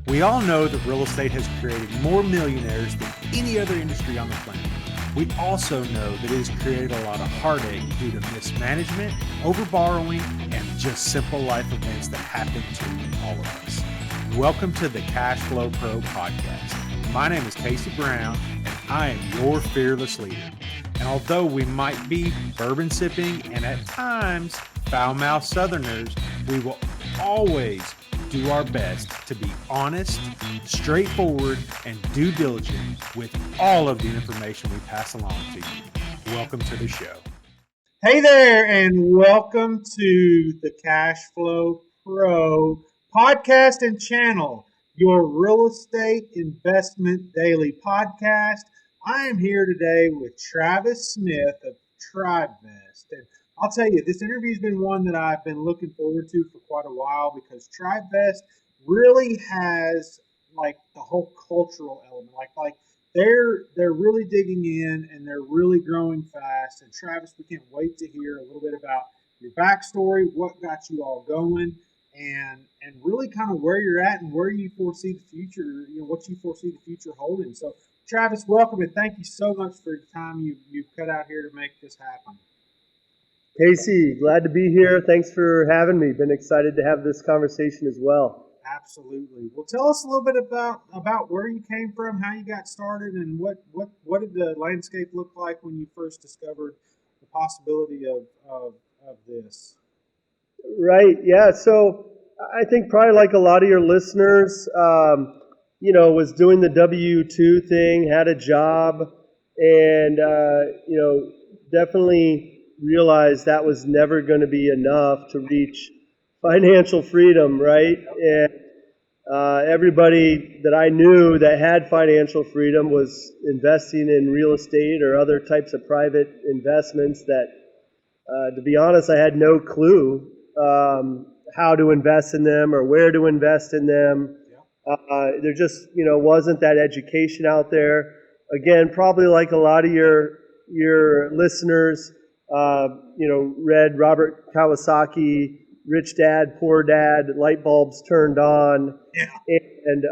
We all know that real estate has created more millionaires than any other industry on the planet. We also know that it has created a lot of heartache due to mismanagement, overborrowing, and just simple life events that happen to all of us. Welcome to the Cash Flow Pro podcast. My name is Casey Brown, and I am your fearless leader. And although we might be bourbon sipping and at times foul-mouthed Southerners, we will always do our best to be honest, straightforward, and due diligent with all of the information we pass along to you. Welcome to the show. Hey there, and welcome to the Cash Flow Pro podcast and channel, your real estate investment daily podcast. I am here today with Travis Smith of Tribevest. And I'll tell you, this interview has been one that I've been looking forward to for quite a while because Tribevest really has like the whole cultural element. Like they're really digging in and they're really growing fast. And Travis, we can't wait to hear a little bit about your backstory, what got you all going, and really kind of where you're at and where you foresee the future, what you foresee the future holding. So Travis, welcome and thank you so much for the time you've cut out here to make this happen. Casey, glad to be here. Thanks for having me. Been excited to have this conversation as well. Absolutely. Well, tell us a little bit about where you came from, how you got started, and what did the landscape look like when you first discovered the possibility of this? Right. Yeah. So I think probably like a lot of your listeners, was doing the W-2 thing, had a job, and, definitely realized that was never going to be enough to reach financial freedom, right? And everybody that I knew that had financial freedom was investing in real estate or other types of private investments that, to be honest, I had no clue how to invest in them or where to invest in them. There just, wasn't that education out there. Again, probably like a lot of your listeners, read Robert Kiyosaki, Rich Dad, Poor Dad, light bulbs turned on, and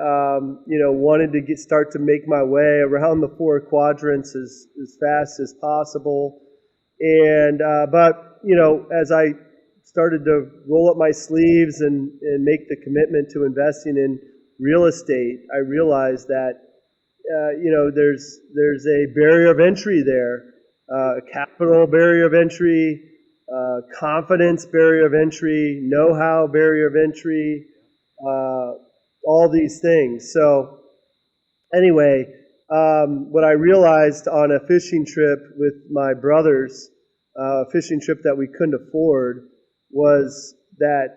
wanted to start to make my way around the four quadrants as fast as possible. And but as I started to roll up my sleeves and make the commitment to investing in real estate, I realized that there's a barrier of entry there. Capital barrier of entry, confidence barrier of entry, know-how barrier of entry, all these things. So anyway, what I realized on a fishing trip with my brothers, a fishing trip that we couldn't afford, was that,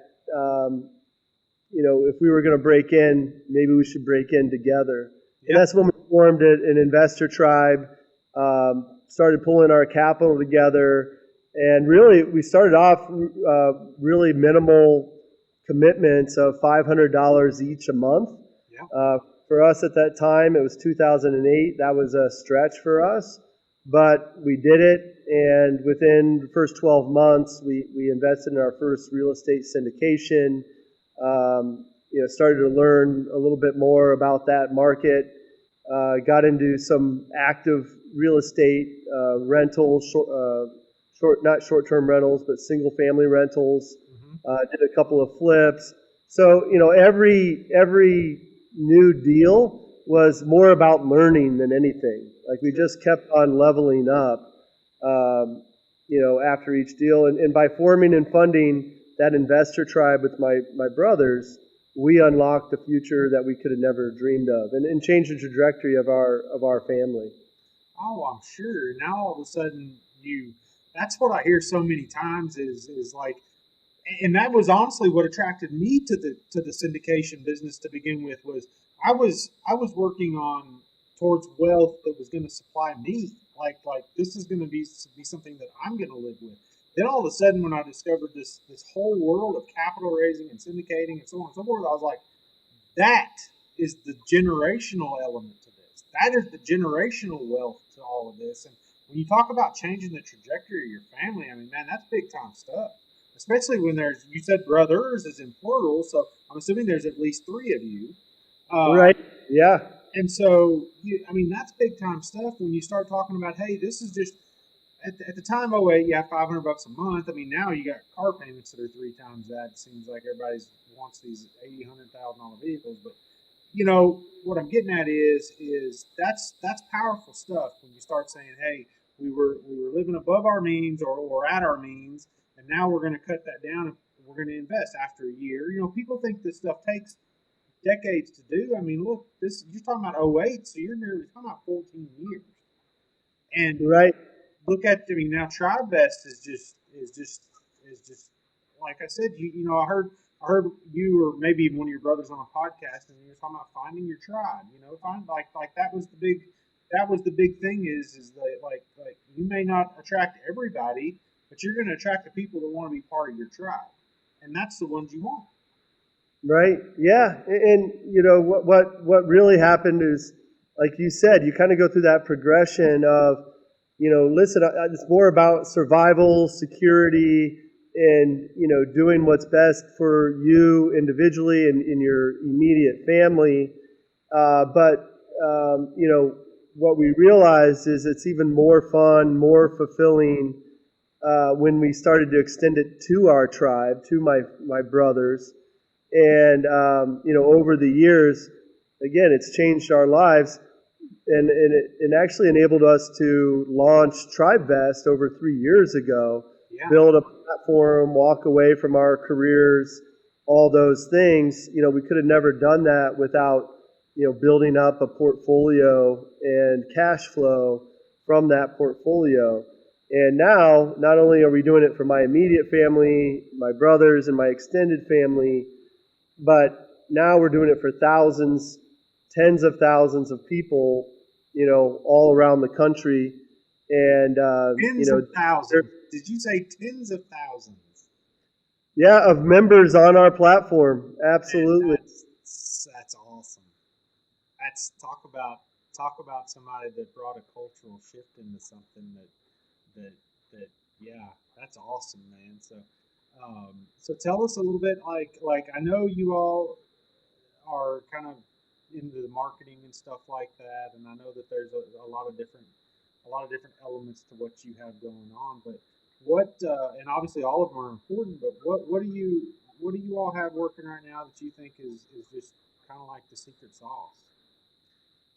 if we were going to break in, maybe we should break in together. Yep. And that's when we formed an investor tribe, started pulling our capital together, and really we started off really minimal commitments of $500 each a month. Yeah. For us at that time, it was 2008. That was a stretch for us, but we did it, and within the first 12 months, we invested in our first real estate syndication, started to learn a little bit more about that market, got into some active real estate rentals, not short-term rentals, but single-family rentals. Did a couple of flips. So every new deal was more about learning than anything. Like we just kept on leveling up, after each deal. And by forming and funding that investor tribe with my brothers, we unlocked a future that we could have never dreamed of, and changed the trajectory of our family. Oh, I'm sure. Now all of a sudden that's what I hear so many times is like, and that was honestly what attracted me to the syndication business to begin with. Was I was working on towards wealth that was going to supply me. Like this is going to be something that I'm going to live with. Then all of a sudden, when I discovered this whole world of capital raising and syndicating and so on and so forth, I was like, that is the generational element to this. That is the generational wealth to all of this. And when you talk about changing the trajectory of your family, I mean, man, that's big time stuff. Especially when you said brothers is in plural, so I'm assuming there's at least three of you. Uh, Right. Yeah. and so, I mean, that's big time stuff when you start talking about, hey, this is just at the time of 08, yeah, $500 a month. I mean, now you got car payments that are three times that. It seems like everybody's wants these $80,000, $100,000 vehicles, but what I'm getting at is that's powerful stuff when you start saying, hey, we were living above our means or at our means, and now we're going to cut that down and we're going to invest after a year. People think this stuff takes decades to do. I mean, look, this you're talking about '08, so you're nearly talking about 14 years. And Right. look at, I mean, now Tribevest is just like I said. I heard you or maybe even one of your brothers on a podcast, and you were talking about finding your tribe. Find like that was the big thing is that like you may not attract everybody, but you're going to attract the people that want to be part of your tribe, and that's the ones you want. Right. Yeah. And what really happened is, like you said, you kind of go through that progression of, listen, it's more about survival, security, and doing what's best for you individually and in your immediate family. But what we realized is it's even more fun, more fulfilling when we started to extend it to our tribe, to my brothers. And over the years, again, it's changed our lives, and it actually enabled us to launch Tribevest over 3 years ago, Yeah. build a platform, walk away from our careers, all those things. We could have never done that without building up a portfolio and cash flow from that portfolio. And now, not only are we doing it for my immediate family, my brothers, and my extended family, but now we're doing it for thousands, tens of thousands of people, all around the country. And, Tens of thousands. Did you say tens of thousands? yeah, of members on our platform. Man, Absolutely. that's awesome. That's talk about somebody that brought a cultural shift into something that that yeah, that's awesome, man. So tell us a little bit, like I know you all are kind of into the marketing and stuff like that, and I know that there's a lot of different elements to what you have going on. But and obviously all of them are important. But what do you all have working right now that you think is just kind of like the secret sauce?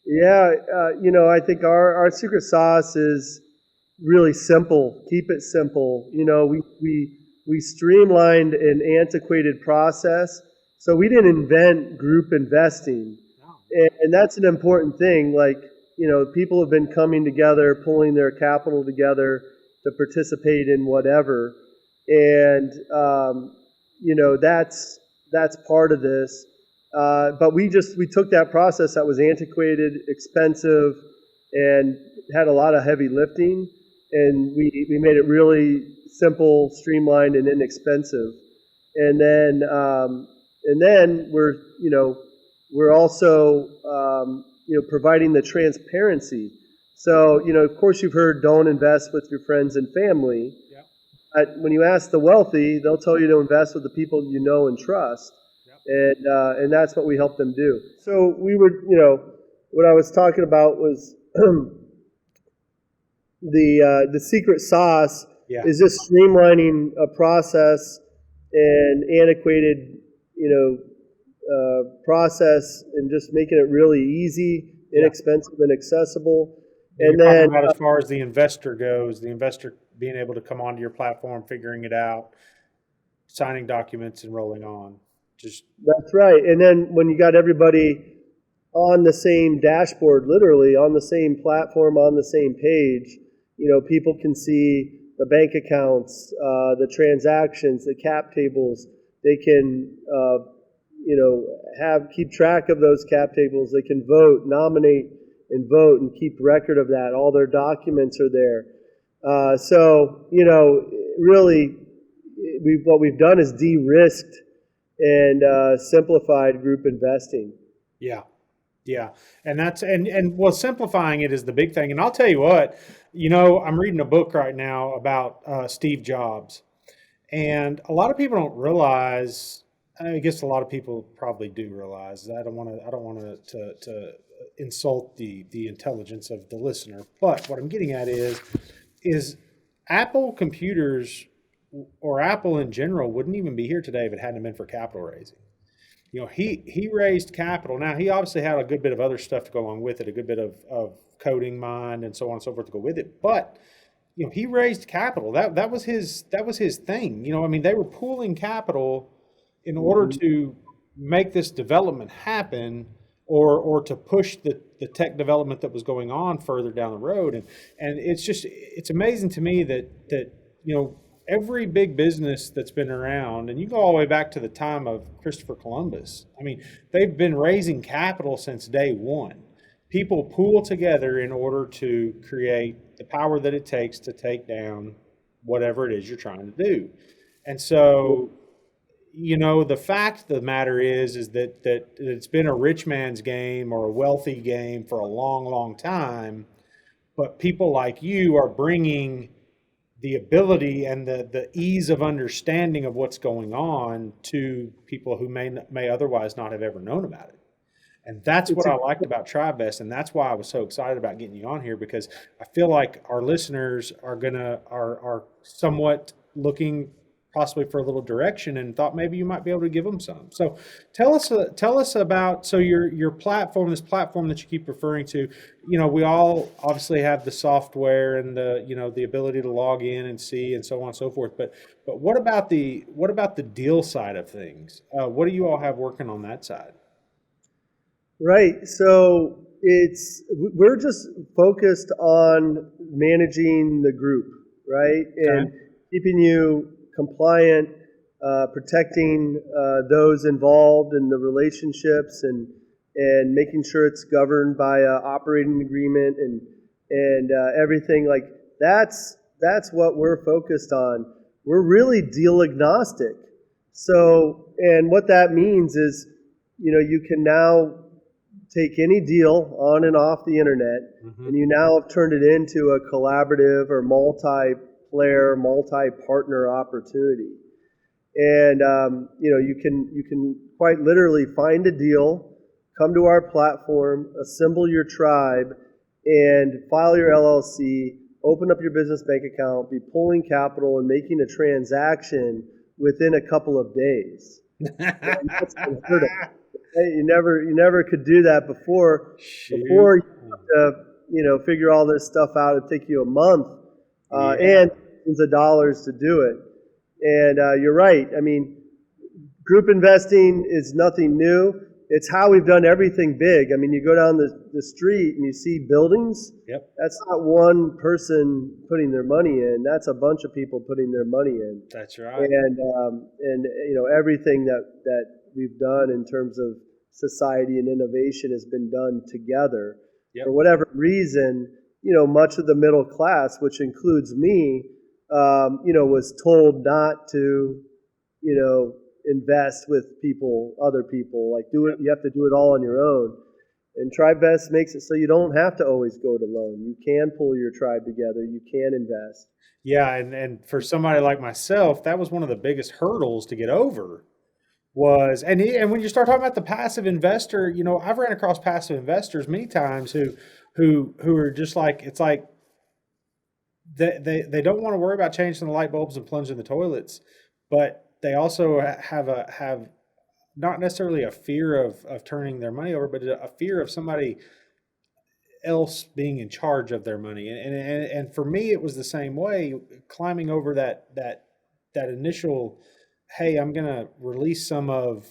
Yeah, I think our secret sauce is really simple. Keep it simple. We streamlined an antiquated process, so we didn't invent group investing, No. and that's an important thing. Like, people have been coming together, pulling their capital together to participate in whatever, and that's part of this. But we took that process that was antiquated, expensive, and had a lot of heavy lifting, and we made it really simple, streamlined, and inexpensive. And then we're also providing the transparency. So of course you've heard, don't invest with your friends and family. Yep. But when you ask the wealthy, they'll tell you to invest with the people you know and trust. Yep. And that's what we help them do. So what I was talking about was the secret sauce Yeah. is just streamlining a process and antiquated, process, and just making it really easy, Yeah. inexpensive, and accessible. You're And talking then, about as far as the investor goes, the investor being able to come onto your platform, figuring it out, signing documents, and rolling on. Just that's right. And then when you got everybody on the same dashboard, literally on the same platform, on the same page, people can see the bank accounts, the transactions, the cap tables. They can, keep track of those cap tables. They can vote, nominate, and vote, and keep record of that. All their documents are there. Really, what we've done is de-risked and simplified group investing. yeah, yeah, and simplifying it is the big thing. And I'll tell you what, I'm reading a book right now about Steve Jobs, and a lot of people don't realize I guess a lot of people probably do realize that. I don't want to insult the intelligence of the listener, but what I'm getting at is Apple computers or Apple in general wouldn't even be here today if it hadn't been for capital raising. He raised capital. Now he obviously had a good bit of other stuff to go along with it, a good bit of coding mind and so on and so forth to go with it. But he raised capital. That was his thing. I mean, they were pooling capital in order Mhm. to make this development happen, or to push the tech development that was going on further down the road. And it's amazing to me that every big business that's been around, and you go all the way back to the time of Christopher Columbus. I mean, they've been raising capital since day one. People pool together in order to create the power that it takes to take down whatever it is you're trying to do. And so, the fact of the matter is that it's been a rich man's game or a wealthy game for a long, long time. But people like you are bringing the ability and the ease of understanding of what's going on to people who may otherwise not have ever known about it. And that's It's what a I liked about TribeVest, and that's why I was so excited about getting you on here, because I feel like our listeners are somewhat looking possibly for a little direction, and thought maybe you might be able to give them some. So tell us about, so your platform, this platform that you keep referring to. We all obviously have the software and the ability to log in and see and so on and so forth. But what about the deal side of things? What do you all have working on that side? Right. So we're just focused on managing the group, right? Okay. And keeping you compliant, protecting those involved in the relationships, and making sure it's governed by an operating agreement, and everything like that's what we're focused on. We're really deal agnostic. So, and what that means is, you can now take any deal on and off the internet, Hmm. and you now have turned it into a collaborative or multi-player, multi-partner opportunity. And you can quite literally find a deal, come to our platform, assemble your tribe, and file your LLC, open up your business bank account, be pulling capital and making a transaction within a couple of days. And that's unheard of. Hey, you never could do that before. Shoot. Before you have to, figure all this stuff out. It'd take you a month, Yeah. and millions of dollars to do it. And you're right. I mean, group investing is nothing new. It's how we've done everything big. I mean, you go down the street and you see buildings. Yep. That's not one person putting their money in. That's a bunch of people putting their money in. That's right. And everything that we've done in terms of society and innovation has been done together. Yep. For whatever reason, much of the middle class, which includes me, was told not to, invest with other people. Like, do it. You have to do it all on your own. And TribeVest makes it so you don't have to always go it alone. You can pull your tribe together. You can invest. Yeah, and for somebody like myself, that was one of the biggest hurdles to get over. And when you start talking about the passive investor, I've ran across passive investors many times who are just like, it's like they don't want to worry about changing the light bulbs and plunging the toilets, but they also have not necessarily a fear of turning their money over, but a fear of somebody else being in charge of their money. And for me, it was the same way, climbing over that initial, hey, I'm going to release some of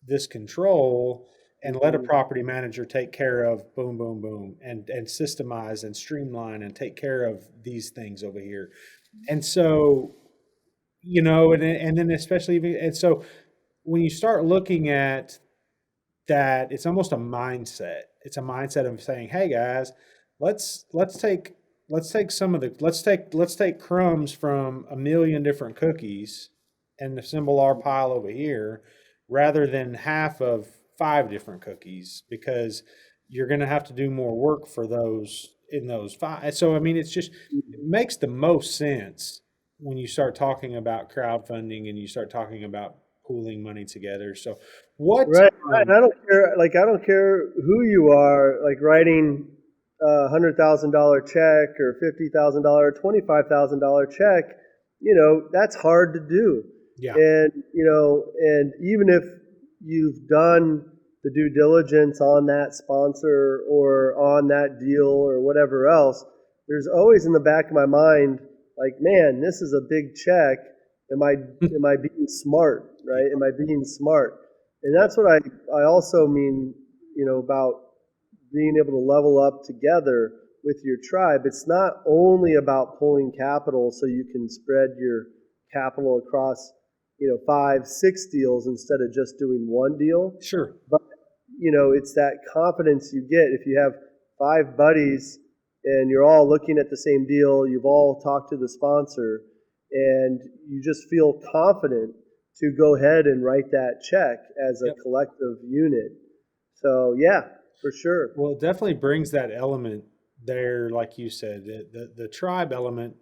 this control and let a Mhm. property manager take care of boom, boom, boom, and systemize and streamline and take care of these things over here. And so, and then especially even, and so when you start looking at that, it's almost a mindset. It's a mindset of saying, "Hey guys, let's take some of the let's take crumbs from a million different cookies and assemble our pile over here, rather than half of five different cookies, because you're going to have to do more work for those in those five." So I mean, it makes the most sense when you start talking about crowdfunding and you start talking about pooling money together. So what, Right. And I don't care. Like, I don't care who you are. Like writing $100,000 check or $50,000, $25,000 check. That's hard to do. yeah, And even if you've done the due diligence on that sponsor or on that deal or whatever else, there's always in the back of my mind, like, man, this is a big check. Am I being smart, right? Am I being smart? And that's what I also mean, about being able to level up together with your tribe. It's not only about pulling capital so you can spread your capital across, 5, 6 deals instead of just doing one deal. sure. But, it's that confidence you get if you have 5 buddies and you're all looking at the same deal, you've all talked to the sponsor, and you just feel confident to go ahead and write that check as a collective unit. So, yeah, for sure. Well, it definitely brings that element there, like you said, the tribe element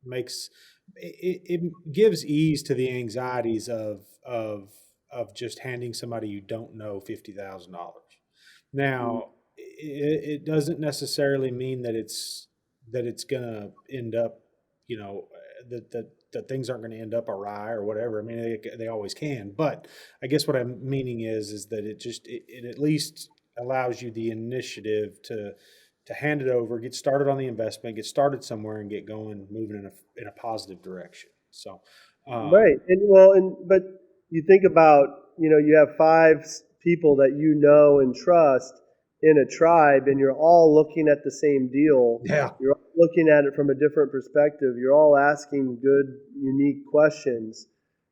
makes it gives ease to the anxieties of just handing somebody you don't know $50,000. Now, it doesn't necessarily mean that it's gonna end up, that things aren't going to end up awry or whatever. I mean, they always can, but I guess what I'm meaning is that it at least allows you the initiative to hand it over, get started on the investment, get started somewhere, and get going, moving in a positive direction. So, Right. But you think about, you have 5 people that you know and trust in a tribe, and you're all looking at the same deal. yeah, You're all looking at it from a different perspective. You're all asking good, unique questions.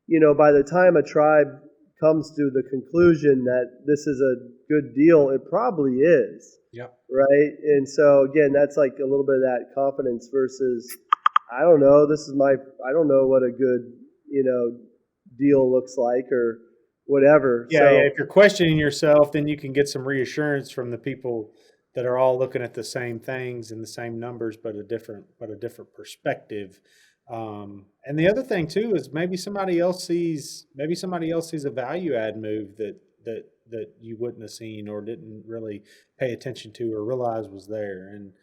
By the time a tribe comes to the conclusion that this is a good deal, it probably is. yeah. Right. And so, again, that's like a little bit of that confidence versus, I don't know, I don't know what a good, deal looks like or whatever. Yeah, So, yeah. If you're questioning yourself, then you can get some reassurance from the people that are all looking at the same things and the same numbers, but a different perspective. And the other thing too is maybe somebody else sees a value add move that you wouldn't have seen or didn't really pay attention to or realize was there. And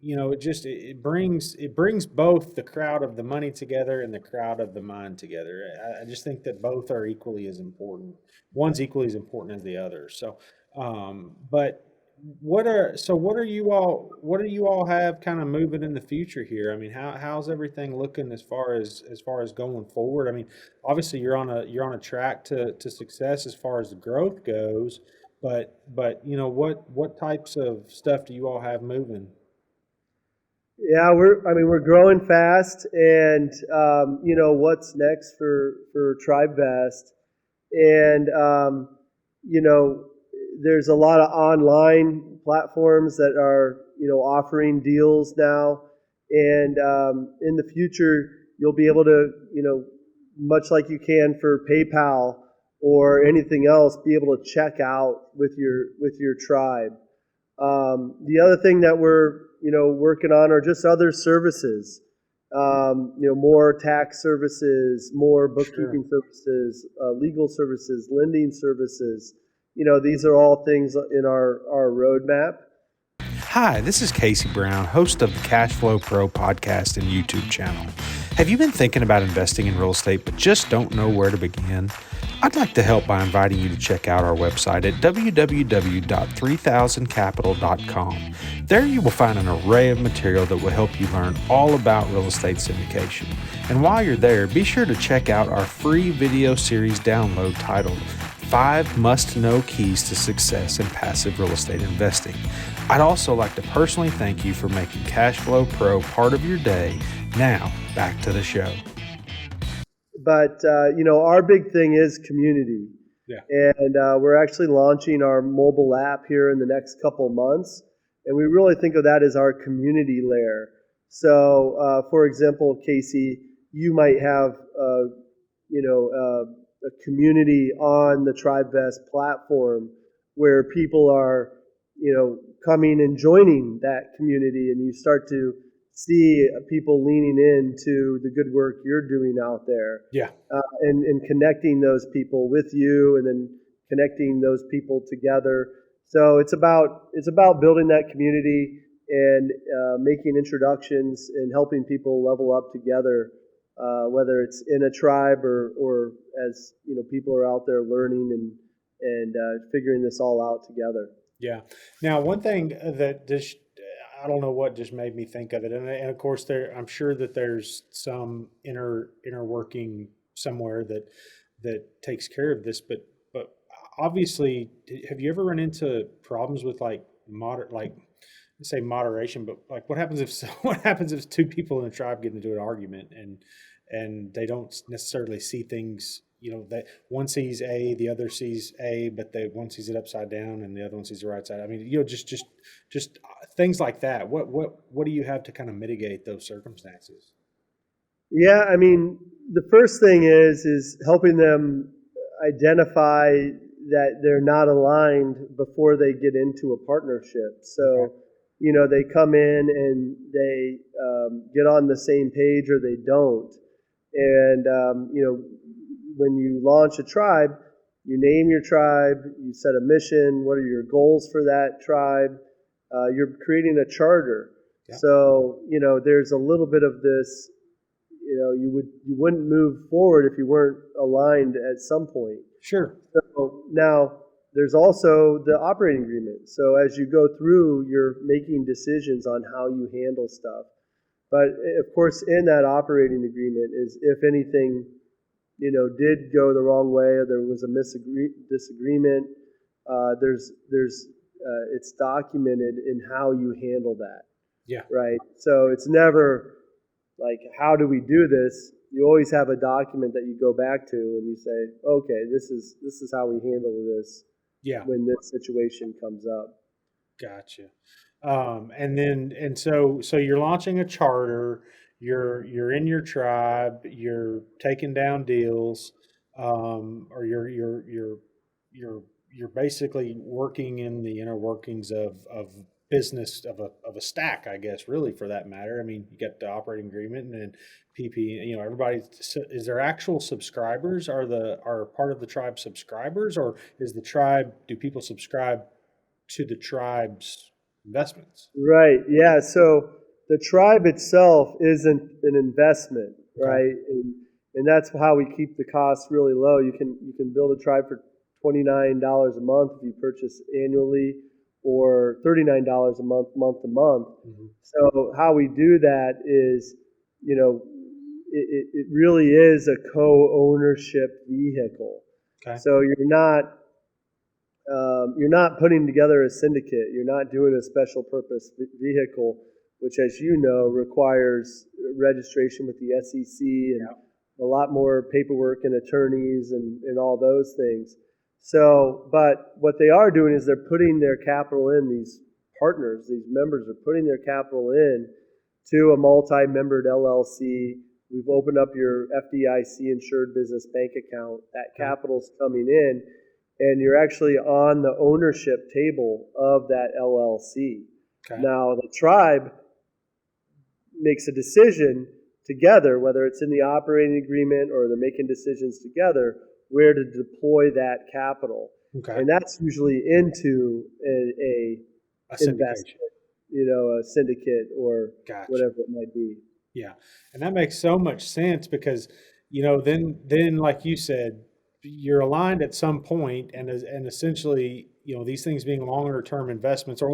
it brings both the crowd of the money together and the crowd of the mind together. I just think that both are equally as important. One's equally as important as the other. So, but what do you all have kind of moving in the future here? I mean, how's everything looking as far as going forward? I mean, obviously you're on a track to success as far as the growth goes, but what types of stuff do you all have moving? yeah, we're growing fast, and what's next for Tribevest, and there's a lot of online platforms that are offering deals now, and in the future you'll be able to much like you can for PayPal or anything else, be able to check out with your tribe. The other thing that we're working on are just other services. More tax services, more bookkeeping services, legal services, lending services. These are all things in our roadmap. Hi, this is Casey Brown, host of the Cash Flow Pro podcast and YouTube channel. Have you been thinking about investing in real estate but just don't know where to begin? I'd like to help by inviting you to check out our website at www.3000capital.com. There you will find an array of material that will help you learn all about real estate syndication. And while you're there, be sure to check out our free video series download titled 5 Must-Know Keys to Success in Passive Real Estate Investing. I'd also like to personally thank you for making Cash Flow Pro part of your day. Now, back to the show. But, our big thing is community. Yeah. And we're actually launching our mobile app here in the next couple months. And we really think of that as our community layer. So, for example, Casey, you might have, a community on the Tribevest platform where people are, coming and joining that community, and you start to see people leaning into the good work you're doing out there, Yeah. and connecting those people with you, and then connecting those people together. So it's about building that community and making introductions and helping people level up together, whether it's in a tribe or as people are out there learning and figuring this all out together. Yeah. Now, one thing that just, I don't know what just made me think of it, and of course, I'm sure that there's some inner working somewhere that takes care of this, but obviously, have you ever run into problems with like say moderation, but like what happens if what happens if two people in a tribe get into an argument and they don't necessarily see things, that one sees A, the other sees A, but one sees it upside down and the other one sees the right side. I mean, just things like that. What do you have to kind of mitigate those circumstances? Yeah, I mean, the first thing is helping them identify that they're not aligned before they get into a partnership. Okay. So, they come in and they get on the same page or they don't. And, when you launch a tribe, you name your tribe, you set a mission, what are your goals for that tribe? You're creating a charter. Yeah. So, there's a little bit of this, you wouldn't move forward if you weren't aligned at some point. Sure. So now there's also the operating agreement. So as you go through, you're making decisions on how you handle stuff. But of course, in that operating agreement is if anything, did go the wrong way or there was a disagreement, it's documented in how you handle that. Yeah. Right. So it's never like, how do we do this? You always have a document that you go back to and you say, okay, this is how we handle this. Yeah. When this situation comes up. Gotcha. So you're launching a charter, you're in your tribe, you're taking down deals, or you're basically working in the inner workings of business of a stack, I guess, really, for that matter. I mean, you got the operating agreement and then PP, everybody. Is there actual subscribers? Are part of the tribe subscribers, or do people subscribe to the tribe's investments? Right. Yeah. So the tribe itself isn't an investment, right? And that's how we keep the costs really low. You can build a tribe for $29 a month if you purchase annually, or $39 a month, month to month. Mm-hmm. So how we do that is, it really is a co-ownership vehicle. Okay. So you're not putting together a syndicate. You're not doing a special purpose vehicle, which, as you know, requires registration with the SEC and a lot more paperwork and attorneys and all those things. So, but what they are doing is they're putting their capital in. These partners, these members are putting their capital in to a multi-membered LLC. We've opened up your FDIC insured business bank account. That capital's coming in, and you're actually on the ownership table of that LLC. Okay. Now, the tribe makes a decision together, whether it's in the operating agreement or they're making decisions together, where to deploy that capital. Okay. And that's usually into a investment, a syndicate or Gotcha. whatever it might be. Yeah. And that makes so much sense because, then like you said, you're aligned at some point, and essentially, these things being longer term investments, or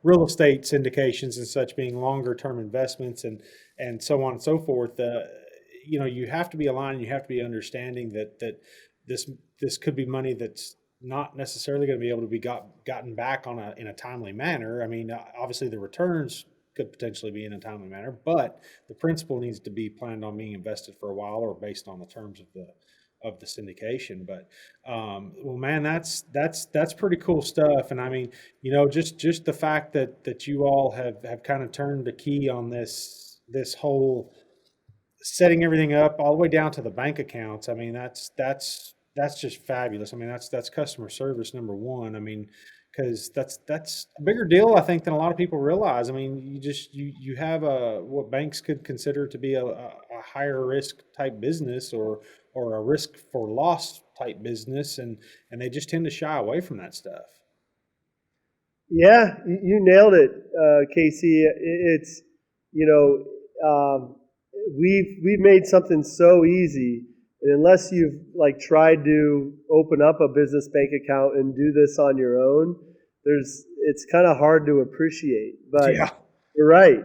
real estate syndications and such being longer term investments, and so on and so forth. You have to be aligned. You have to be understanding that this could be money that's not necessarily going to be able to be gotten back in a timely manner. I mean, obviously the returns could potentially be in a timely manner, but the principal needs to be planned on being invested for a while or based on the terms of the syndication. But well, man, that's pretty cool stuff. And I mean, just the fact that you all have kind of turned the key on this whole setting everything up all the way down to the bank accounts. I mean, that's just fabulous. I mean, that's customer service number one. I mean, because that's a bigger deal, I think, than a lot of people realize. I mean, you have what banks could consider to be a higher risk type business or a risk for loss type business, and they just tend to shy away from that stuff. Yeah, you nailed it, Casey. It's, we've made something so easy, and unless you've like tried to open up a business bank account and do this on your own, it's kind of hard to appreciate. But Yeah. You're right.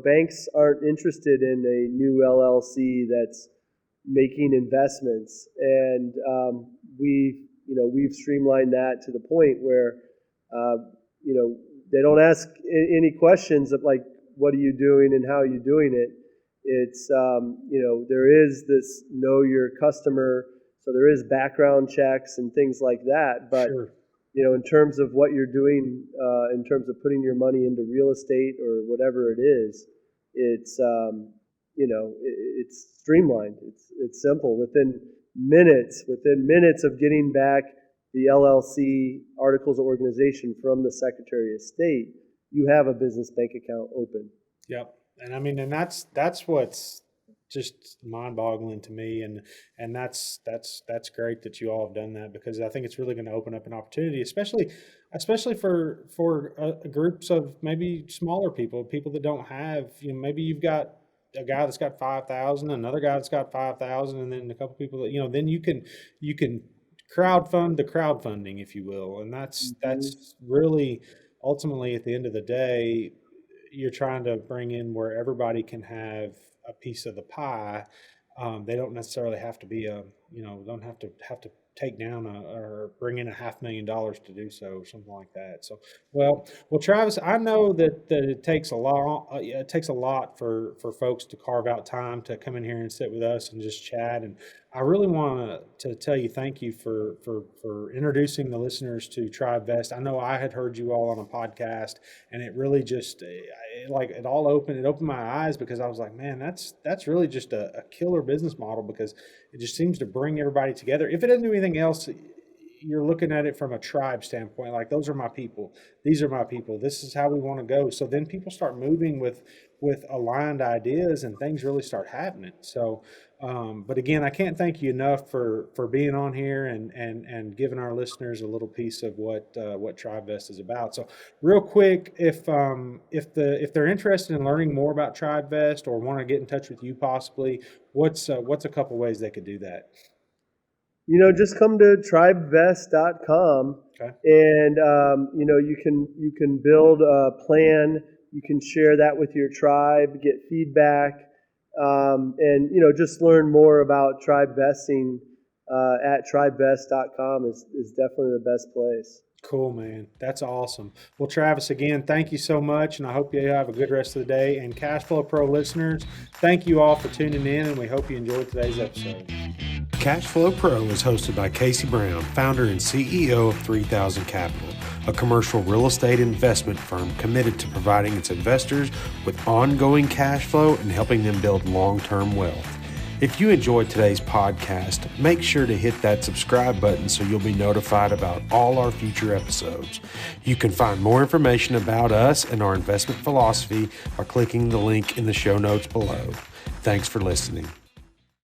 Banks aren't interested in a new LLC that's making investments, and we've streamlined that to the point where they don't ask any questions of like, what are you doing and how are you doing it. It's there is this know your customer, so there is background checks and things like that. But Sure. In terms of what you're doing, in terms of putting your money into real estate or whatever it is, it's it's streamlined. It's simple. Within minutes of getting back the LLC articles of organization from the Secretary of State, you have a business bank account open. Yep. And I mean, and that's what's just mind-boggling to me, and that's great that you all have done that, because I think it's really going to open up an opportunity, especially for groups of maybe smaller people that don't have, maybe you've got a guy that's got 5,000, another guy that's got 5,000, and then a couple people that then you can crowdfund the crowdfunding, if you will, and that's really ultimately at the end of the day, you're trying to bring in where everybody can have a piece of the pie. They don't necessarily have to be don't have to take down or bring in $500,000 to do so, or something like that. So, well, Travis, I know that it takes a lot. It takes a lot for folks to carve out time to come in here and sit with us and just chat. And I really want to tell you thank you for introducing the listeners to Tribevest. I know I had heard you all on a podcast, and it really just it opened my eyes, because I was like, man, that's really just a killer business model, because it just seems to bring everybody together. If it doesn't do anything else, you're looking at it from a tribe standpoint. Like, those are my people. These are my people. This is how we want to go. So then people start moving with aligned ideas, and things really start happening. So, but again, I can't thank you enough for being on here and giving our listeners a little piece of what Tribevest is about. So, real quick, if they're interested in learning more about Tribevest or want to get in touch with you, possibly, what's a couple ways they could do that? Just come to tribevest.com. Okay. And you can build a plan. You can share that with your tribe, get feedback, and just learn more about Tribevesting at tribevest.com is definitely the best place. Cool, man. That's awesome. Well, Travis, again, thank you so much, and I hope you have a good rest of the day. And Cashflow Pro listeners, thank you all for tuning in, and we hope you enjoyed today's episode. Cashflow Pro is hosted by Casey Brown, founder and CEO of 3000 Capital, a commercial real estate investment firm committed to providing its investors with ongoing cash flow and helping them build long-term wealth. If you enjoyed today's podcast, make sure to hit that subscribe button so you'll be notified about all our future episodes. You can find more information about us and our investment philosophy by clicking the link in the show notes below. Thanks for listening.